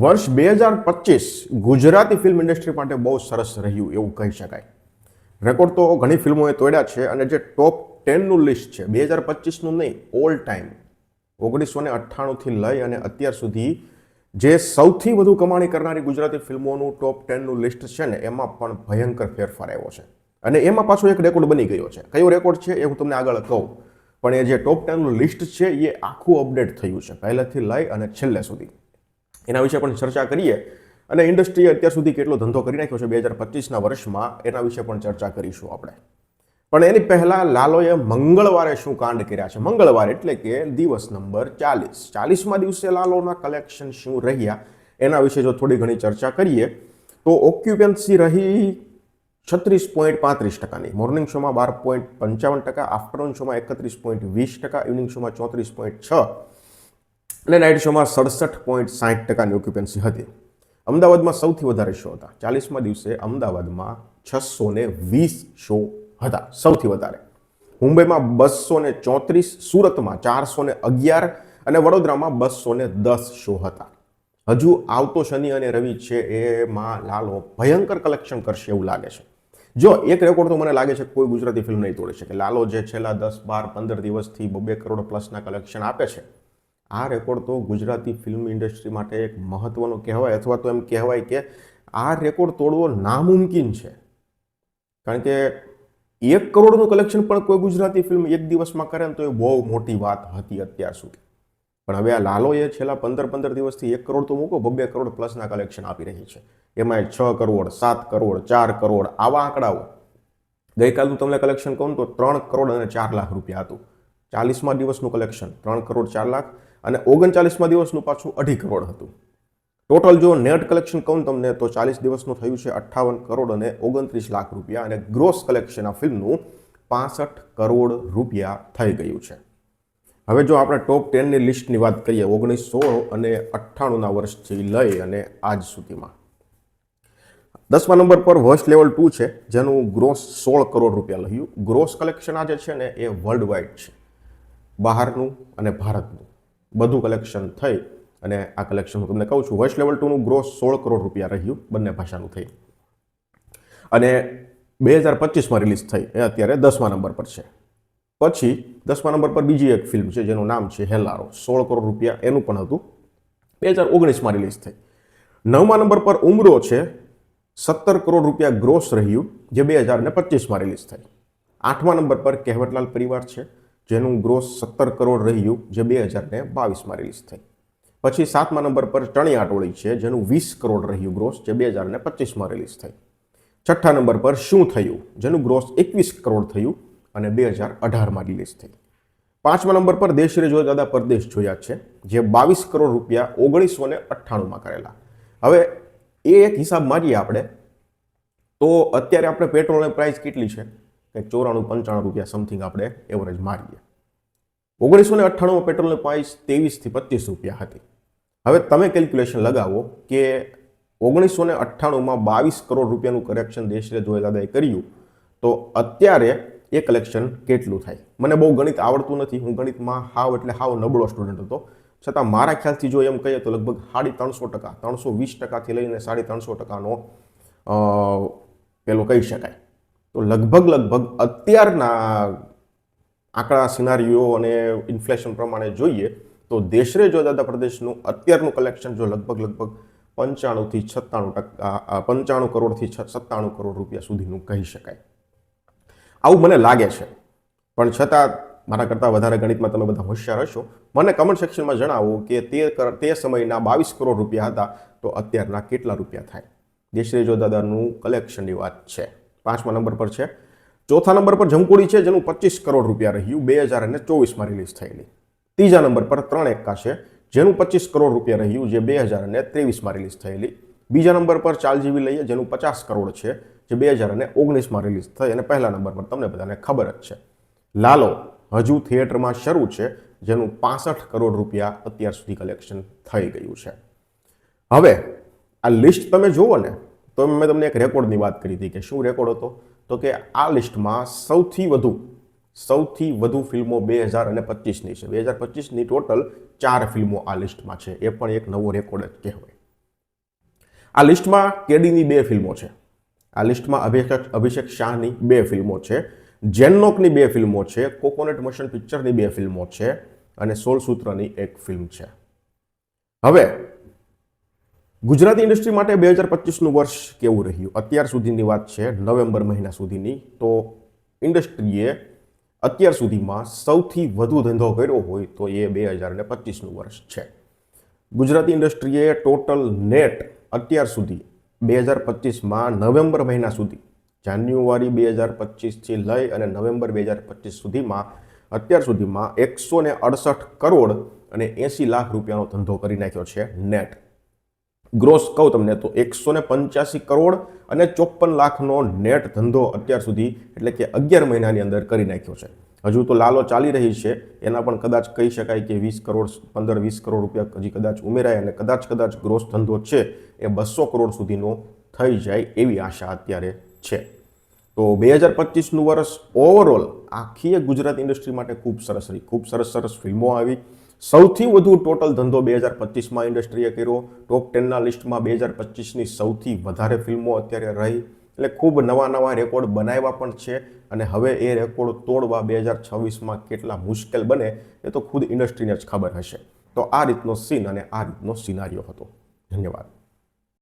વર્ષ 2025 Gujarati film industry માટે બહુ સરસ રહ્યું એવું કહી શકાય. રેકોર્ડ તો ઘણી ફિલ્મોએ તોડ્યા છે અને જે ટોપ 10નું લિસ્ટ છે 2025નું નહીં, ઓલ ટાઈમ 1998થી લઈ અને અત્યાર સુધી જે સૌથી વધુ કમાણી કરનારી ગુજરાતી ફિલ્મોનું ટોપ 10નું લિસ્ટ છે ને એમાં પણ ભયંકર ફેરફાર આવ્યો છે. અને એમાં પાછો એક રેકોર્ડ બની ગયો છે. કયો રેકોર્ડ છે એ હું તમને આગળ કહું, પણ એ જે ટોપ 10નું લિસ્ટ છે એ આખું અપડેટ થયું છે પહેલેથી લઈ અને છેલ્લે સુધી. એના વિશે પણ ચર્ચા કરીએ અને ઇન્ડસ્ટ્રીએ અત્યાર સુધી કેટલો ધંધો કરી નાખ્યો છે 2025ના વર્ષમાં એના વિશે પણ ચર્ચા કરીશું આપણે. પણ એની પહેલાં લાલોએ મંગળવારે શું કાંડ કર્યા છે. મંગળવાર એટલે કે દિવસ નંબર 40માં દિવસે લાલોના કલેક્શન શું રહ્યા એના વિશે જો થોડી ઘણી ચર્ચા કરીએ તો ઓક્યુપન્સી રહી 36.35%, મોર્નિંગ શોમાં 12.55%, આફ્ટરનૂન શોમાં 31.20%, ઇવનિંગ શોમાં 34.6% અને નાઇટ શોમાં 67.60%ની ઓક્યુપન્સી હતી. અમદાવાદમાં સૌથી વધારે શો હતા. 40માં દિવસે અમદાવાદમાં 620 શો હતા, સૌથી વધારે. મુંબઈમાં 234, સુરતમાં 411 અને વડોદરામાં 210 શો હતા. હજુ આવતો શનિ અને રવિ છે એમાં લાલો ભયંકર કલેક્શન કરશે એવું લાગે છે. જો એક રેકોર્ડ તો મને લાગે છે કોઈ ગુજરાતી ફિલ્મ નહીં તોડી શકે. લાલો જે છેલ્લા 10, 12, 15 દિવસથી 2 કરોડ પ્લસના કલેક્શન આપે છે, આ રેકોર્ડ તો ગુજરાતી ફિલ્મ ઇન્ડસ્ટ્રી માટે એક મહત્વનો કહેવાય, અથવા તો એમ કહેવાય કે આ રેકોર્ડ તોડવો નામુમકિન છે. કારણ કે 1 કરોડનું કલેક્શન પણ કોઈ ગુજરાતી ફિલ્મ એક દિવસમાં કરે ને તો એ બહુ મોટી વાત હતી અત્યાર સુધી. પણ હવે આ લાલોએ છેલ્લા 15 દિવસથી 1 કરોડ તો મૂકો, 2 કરોડ પ્લસના કલેક્શન આપી રહી છે. એમાં 6 કરોડ, 7 કરોડ, 4 કરોડ આવા આંકડાઓ. ગઈકાલનું તમને કલેક્શન કહું તો 3 કરોડ અને 4 લાખ રૂપિયા હતું. 40મા દિવસનું કલેક્શન 3 કરોડ 4 લાખ અને 39મા દિવસનું પાછું 2.5 કરોડ હતું. ટોટલ જો નેટ કલેક્શન કહું તમને તો 40 દિવસનું થયું છે 58 કરોડ અને 29 લાખ રૂપિયા અને ગ્રોસ કલેક્શન આ ફિલ્મનું 65 કરોડ રૂપિયા થઈ ગયું છે. હવે જો આપણે ટોપ 10ની લિસ્ટની વાત કરીએ 1916 અને 98ના વર્ષથી લઈ અને આજ સુધીમાં 10મા નંબર પર વર્સ્ટ લેવલ 2 છે, જેનું ગ્રોસ 16 કરોડ રૂપિયા રહ્યું. ગ્રોસ કલેક્શન આ જે છે ને એ વર્લ્ડ વાઇડ છે, બહારનું અને ભારતનું બધું કલેક્શન થઈ અને આ કલેક્શન હું તમને કહું છું. વર્સ્ટ લેવલ 2નું ગ્રોસ 16 કરોડ રૂપિયા રહ્યું, બંને ભાષાનું થઈ. અને 2025માં રિલીઝ થઈ એ અત્યારે 10મા નંબર પર છે. પછી 10મા નંબર પર બીજી એક ફિલ્મ છે જેનું નામ છે હેલારો, 16 કરોડ રૂપિયા એનું પણ હતું, 2019માં રિલીઝ થઈ. 9મા નંબર પર ઉમરો છે, 17 કરોડ રૂપિયા ગ્રોસ રહ્યું, જે 2025માં રિલીઝ થઈ. 8મા નંબર પર કહેવતલાલ પરિવાર છે, જેનું ગ્રોસ 17 કરોડ રહ્યું, જે 2022માં રિલીઝ થઈ. પછી 7મા નંબર પર ચણિયા ટોળી છે, જેનું 20 કરોડ રહ્યું ગ્રોસ, જે 2025માં રિલીઝ થઈ. 6ઠ્ઠા નંબર પર શું થયું, જેનું ગ્રોસ 21 કરોડ થયું અને 2018માં રિલીઝ થઈ. 5મા નંબર પર દેશ રે જો દાદા પરદેશ જોયા છે, જે 22 કરોડ રૂપિયા 1998માં કરેલા. હવે એ એક હિસાબ મારીએ આપણે તો અત્યારે આપણે પેટ્રોલની પ્રાઇસ કેટલી છે, કે 94-95 રૂપિયા સમથિંગ આપણે એવરેજ મારીએ. 1998માં પેટ્રોલની પ્રાઇસ 23 થી 25 રૂપિયા હતી. હવે તમે કેલ્ક્યુલેશન લગાવો કે 1998માં 22 કરોડ રૂપિયાનું કરેક્શન દેશ રે જો દાદાએ કર્યું તો અત્યારે એ કલેક્શન કેટલું થાય. મને બહુ ગણિત આવડતું નથી, હું ગણિતમાં હાવ એટલે હાવ નબળો સ્ટુડન્ટ હતો, છતાં મારા ખ્યાલથી જો એમ કહીએ તો લગભગ 350%, 320%થી લઈને 350%નો પેલો કહી શકાય. તો લગભગ અત્યારના આંકડા સિનારીઓ અને ઇન્ફ્લેશન પ્રમાણે જોઈએ તો દેશ રે જો દાદા પ્રદેશનું અત્યારનું કલેક્શન જો લગભગ 95 કરોડથી 97 કરોડ રૂપિયા સુધીનું કહી શકાય. આવું મને લાગે છે, પણ છતાં મારા કરતાં વધારે ગણિતમાં તમે બધા હોશિયાર હશો. મને કમેન્ટ સેક્શનમાં જણાવો કે તે સમયના 22 કરોડ રૂપિયા હતા તો અત્યારના કેટલા રૂપિયા થાય. દેશ રે જો દાદાનું કલેક્શનની વાત છે. 5મા નંબર પર છે. 4થા નંબર પર જમકુડી છે, જેનું 25 કરોડ રૂપિયા રહ્યું, 2024માં રિલીઝ થયેલી. 3જા નંબર પર 3 એક્કા છે, જેનું 25 કરોડ રૂપિયા રહ્યું, જે 2023માં રિલીઝ થયેલી. 2જા નંબર પર ચાલજીવી લઈએ, જેનું 50 કરોડ છે, જે 2019માં રિલીઝ થઈ. અને પહેલા નંબર પર તમને બધાને ખબર જ છે લાલો હજુ થિયેટરમાં શરૂ છે, જેનું 65 કરોડ રૂપિયા અત્યાર સુધી કલેક્શન થઈ ગયું છે. હવે આ લિસ્ટ તમે જુઓ ને તો મેં તમને એક રેકોર્ડની વાત કરી હતી કે શું રેકોર્ડ હતો, તો કે આ લિસ્ટમાં સૌથી વધુ ફિલ્મો 2025ની છે. 2025ની ટોટલ 4 ફિલ્મો આ લિસ્ટમાં છે. એ પણ એક નવો રેકોર્ડ જ કહેવાય. આ લિસ્ટમાં કેડીની 2 ફિલ્મો છે. આ લિસ્ટમાં અભિષેક શાહની 2 ફિલ્મો છે, જેનનોકની 2 ફિલ્મો છે, કોકોનટ મોશન પિક્ચરની 2 ફિલ્મો છે અને 16 સૂત્રની 1 ફિલ્મ છે. હવે ગુજરાતી ઇન્ડસ્ટ્રી માટે 2025નું વર્ષ કેવું રહ્યું અત્યાર સુધીની વાત છે, નવેમ્બર મહિના સુધીની. તો ઇન્ડસ્ટ્રીએ અત્યાર સુધીમાં સૌથી વધુ ધંધો કર્યો હોય તો એ 2025નું વર્ષ છે. ગુજરાતી ઇન્ડસ્ટ્રીએ ટોટલ નેટ અત્યાર સુધી 2025માં નવેમ્બર મહિના સુધી, જાન્યુઆરી 2025થી લઈ અને નવેમ્બર 2025 સુધીમાં અત્યાર સુધીમાં 168 કરોડ અને 80 લાખ રૂપિયાનો ધંધો કરી નાખ્યો છે નેટ. ગ્રોસ કહું તમને તો 185 કરોડ અને 54 લાખનો નેટ ધંધો અત્યાર સુધી એટલે કે 11 મહિનાની અંદર કરી નાખ્યો છે. હજુ તો લાલો ચાલી રહી છે, એના પણ કદાચ કહી શકાય કે 20 કરોડ 15-20 કરોડ રૂપિયા હજી કદાચ ઉમેરાય અને કદાચ ગ્રોસ ધંધો છે એ 200 કરોડ સુધીનો થઈ જાય એવી આશા અત્યારે છે. તો 2025નું વર્ષ ઓવરઓલ આખી ગુજરાત ઇન્ડસ્ટ્રી માટે ખૂબ સરસ રહી. ખૂબ સરસ ફિલ્મો આવી. સૌથી વધુ ટોટલ ધંધો 2025માં ઇન્ડસ્ટ્રીએ કર્યો. ટોપ 10ના લિસ્ટમાં 2025ની સૌથી વધારે ફિલ્મો અત્યારે રહી. એટલે ખૂબ નવા રેકોર્ડ બનાવ્યા પણ છે અને હવે એ રેકોર્ડ તોડવા 2026માં કેટલા મુશ્કેલ બને એ તો ખુદ ઇન્ડસ્ટ્રીને જ ખબર હશે. તો આ રીતનો સીન અને આ રીતનો સિનારીઓ હતો. ધન્યવાદ.